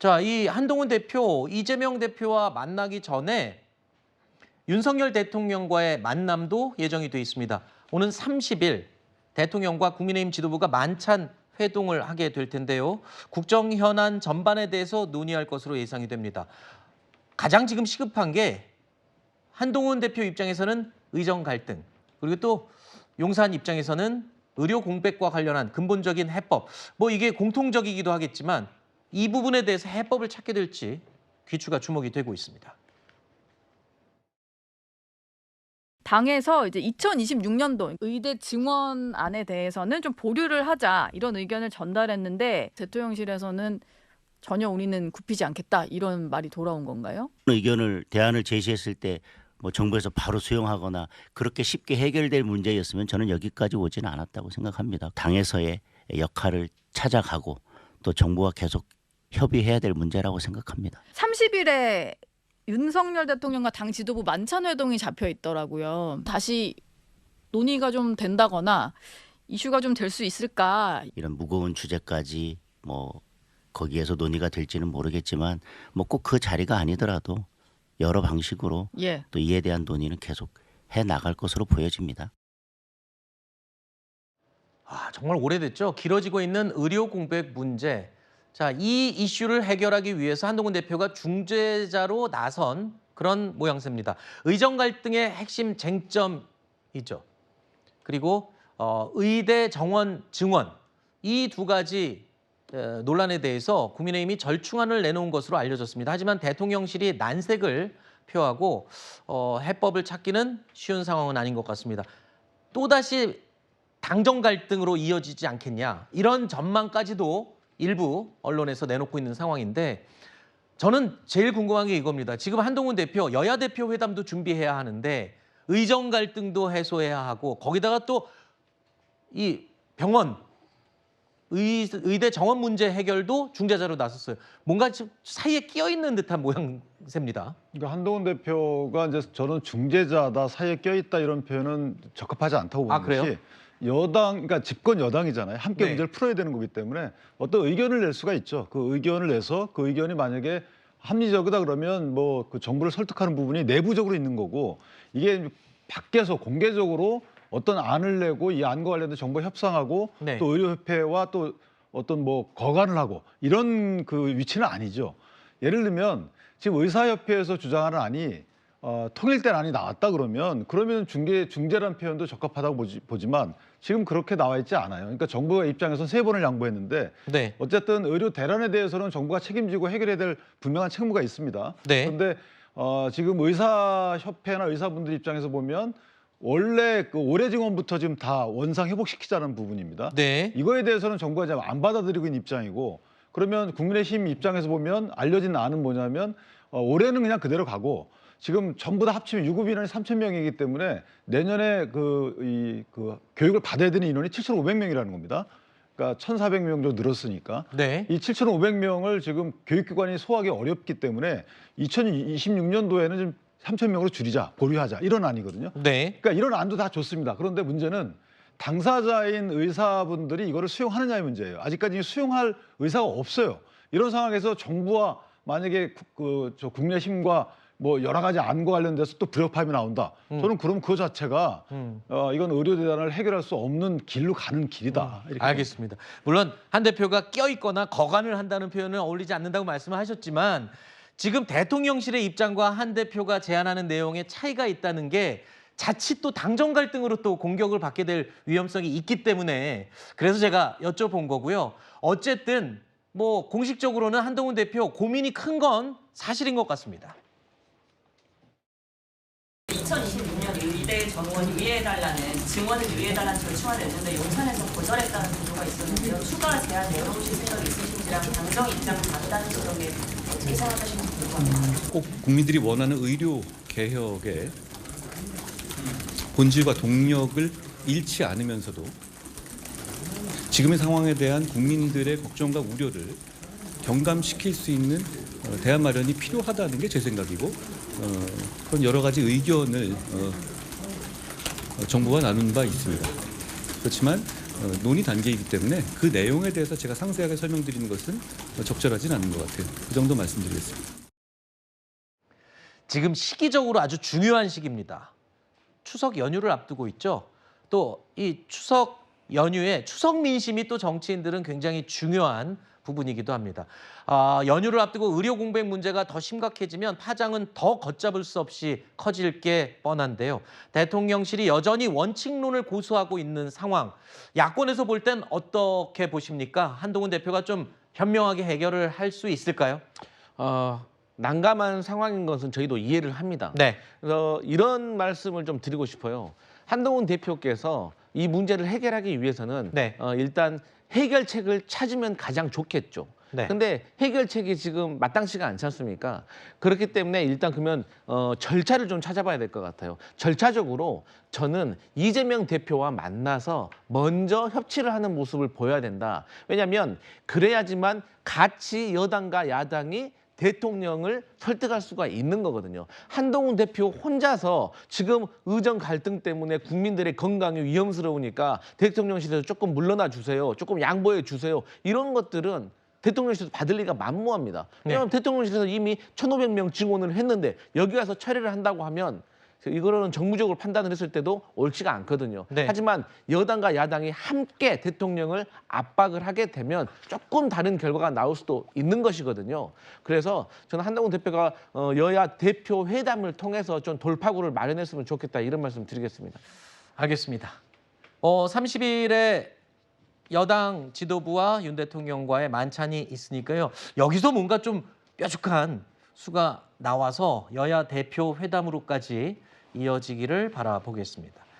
자, 이 한동훈 대표, 이재명 대표와 만나기 전에 윤석열 대통령과의 만남도 예정이 돼 있습니다. 오는 30일 대통령과 국민의힘 지도부가 만찬 회동을 하게 될 텐데요. 국정 현안 전반에 대해서 논의할 것으로 예상이 됩니다. 가장 지금 시급한 게 한동훈 대표 입장에서는 의정 갈등, 그리고 또 용산 입장에서는 의료 공백과 관련한 근본적인 해법, 뭐 이게 공통적이기도 하겠지만 이 부분에 대해서 해법을 찾게 될지 귀추가 주목이 되고 있습니다. 당에서 이제 2026년도 의대 증원안에 대해서는 좀 보류를 하자 이런 의견을 전달했는데 대통령실에서는 전혀 우리는 굽히지 않겠다 이런 말이 돌아온 건가요? 대안을 제시했을 때 뭐 정부에서 바로 수용하거나 그렇게 쉽게 해결될 문제였으면 저는 여기까지 오지는 않았다고 생각합니다. 당에서의 역할을 찾아가고 또 정부와 계속 협의해야 될 문제라고 생각합니다. 30일에 윤석열 대통령과 당 지도부 만찬 회동이 잡혀 있더라고요. 다시 논의가 좀 된다거나 이슈가 좀 될 수 있을까? 이런 무거운 주제까지 뭐 거기에서 논의가 될지는 모르겠지만 뭐 꼭 그 자리가 아니더라도 여러 방식으로 예. 또 이에 대한 논의는 계속 해 나갈 것으로 보여집니다. 정말 오래됐죠. 길어지고 있는 의료 공백 문제. 자, 이 이슈를 해결하기 위해서 한동훈 대표가 중재자로 나선 그런 모양새입니다. 의정 갈등의 핵심 쟁점이죠. 그리고 의대 정원 증원 이 두 가지 논란에 대해서 국민의힘이 절충안을 내놓은 것으로 알려졌습니다. 하지만 대통령실이 난색을 표하고 해법을 찾기는 쉬운 상황은 아닌 것 같습니다. 또다시 당정 갈등으로 이어지지 않겠냐 이런 전망까지도 일부 언론에서 내놓고 있는 상황인데 저는 제일 궁금한 게 이겁니다. 지금 한동훈 대표 여야 대표 회담도 준비해야 하는데 의정 갈등도 해소해야 하고 거기다가 또 이 병원 의대 정원 문제 해결도 중재자로 나섰어요. 뭔가 지금 사이에 끼어 있는 듯한 모양새입니다. 그러니까 한동훈 대표가 이제 저는 중재자다 사이에 껴 있다 이런 표현은 적합하지 않다고 보는 그래요? 것이 그러니까 집권 여당이잖아요. 함께 네. 문제를 풀어야 되는 거기 때문에 어떤 의견을 낼 수가 있죠. 그 의견을 내서 그 의견이 만약에 합리적이다 그러면 뭐 그 정부를 설득하는 부분이 내부적으로 있는 거고 이게 밖에서 공개적으로 어떤 안을 내고 이 안과 관련된 정보 협상하고 네. 또 의료협회와 또 어떤 뭐 거간을 하고 이런 그 위치는 아니죠. 예를 들면 지금 의사협회에서 주장하는 안이 통일된 안이 나왔다 그러면 중재라는 표현도 적합하다고 보지만 지금 그렇게 나와 있지 않아요. 그러니까 정부의 입장에서는 3번을 양보했는데 네. 어쨌든 의료 대란에 대해서는 정부가 책임지고 해결해야 될 분명한 책무가 있습니다. 네. 그런데 지금 의사협회나 의사분들 입장에서 보면 원래 그 올해 증원부터 지금 다 원상 회복시키자는 부분입니다. 네. 이거에 대해서는 정부가 이제 안 받아들이고 있는 입장이고 그러면 국민의힘 입장에서 보면 알려진 안은 뭐냐면 올해는 그냥 그대로 가고 지금 전부 다 합치면 유급 인원이 3,000명이기 때문에 내년에 그 교육을 받아야 되는 인원이 7,500명이라는 겁니다. 그러니까 1,400명 정도 늘었으니까 네. 이 7,500명을 지금 교육기관이 소화하기 어렵기 때문에 2026년도에는 좀 3,000명으로 줄이자, 보류하자 이런 안이거든요. 네. 그러니까 이런 안도 다 좋습니다. 그런데 문제는 당사자인 의사분들이 이거를 수용하느냐의 문제예요. 아직까지 수용할 의사가 없어요. 이런 상황에서 정부와 만약에 국민의힘과 뭐 여러 가지 안과 관련돼서 또 불협화음이 나온다. 저는 그럼 그 자체가 이건 의료 대란을 해결할 수 없는 길로 가는 길이다. 이렇게 알겠습니다. 물론 한 대표가 껴있거나 거간을 한다는 표현은 어울리지 않는다고 말씀을 하셨지만 지금 대통령실의 입장과 한 대표가 제안하는 내용에 차이가 있다는 게 자칫 또 당정 갈등으로 또 공격을 받게 될 위험성이 있기 때문에 그래서 제가 여쭤본 거고요. 어쨌든 뭐 공식적으로는 한동훈 대표 고민이 큰 건 사실인 것 같습니다. 2026년 의대 정원 유예해달라는 증원을 유예해달라는 절충안을 냈는데 용산에서 거절했다는 보도가 있었는데요. 추가 제안 내놓으실 생각이 있으신지랑 당정 입장을 받다는 지점에 어떻게 생각하시는지 궁금합니다. 꼭 국민들이 원하는 의료 개혁의 본질과 동력을 잃지 않으면서도 지금의 상황에 대한 국민들의 걱정과 우려를 경감시킬 수 있는 대안 마련이 필요하다는 게 제 생각이고 그런 여러 가지 의견을 정부가 나눈 바 있습니다. 그렇지만 논의 단계이기 때문에 그 내용에 대해서 제가 상세하게 설명드리는 것은 적절하진 않은 것 같아요. 그 정도 말씀드리겠습니다. 지금 시기적으로 아주 중요한 시기입니다. 추석 연휴를 앞두고 있죠. 또 이 추석 연휴에 추석 민심이 또 정치인들은 굉장히 중요한 부분이기도 합니다. 연휴를 앞두고 의료 공백 문제가 더 심각해지면 파장은 더 걷잡을 수 없이 커질 게 뻔한데요. 대통령실이 여전히 원칙론을 고수하고 있는 상황. 야권에서 볼 땐 어떻게 보십니까? 한동훈 대표가 좀 현명하게 해결을 할 수 있을까요? 난감한 상황인 것은 저희도 이해를 합니다. 네. 그래서 이런 말씀을 좀 드리고 싶어요. 한동훈 대표께서 이 문제를 해결하기 위해서는 네. 일단 해결책을 찾으면 가장 좋겠죠. 네. 근데 해결책이 지금 마땅치가 않지 않습니까? 그렇기 때문에 일단 그러면 절차를 좀 찾아봐야 될 것 같아요. 절차적으로 저는 이재명 대표와 만나서 먼저 협치를 하는 모습을 보여야 된다. 왜냐하면 그래야지만 같이 여당과 야당이 대통령을 설득할 수가 있는 거거든요. 한동훈 대표 혼자서 지금 의정 갈등 때문에 국민들의 건강이 위험스러우니까 대통령실에서 조금 물러나 주세요. 조금 양보해 주세요. 이런 것들은 대통령실에서 받을 리가 만무합니다. 왜냐하면 대통령실에서 이미 1,500명 증원을 했는데 여기 와서 처리를 한다고 하면 이거는 정무적으로 판단을 했을 때도 옳지가 않거든요. 네. 하지만 여당과 야당이 함께 대통령을 압박을 하게 되면 조금 다른 결과가 나올 수도 있는 것이거든요. 그래서 저는 한동훈 대표가 여야 대표 회담을 통해서 좀 돌파구를 마련했으면 좋겠다 이런 말씀 드리겠습니다. 알겠습니다. 30일에 여당 지도부와 윤 대통령과의 만찬이 있으니까요. 여기서 뭔가 좀 뾰족한 수가 나와서 여야 대표 회담으로까지 이어지기를 바라보겠습니다.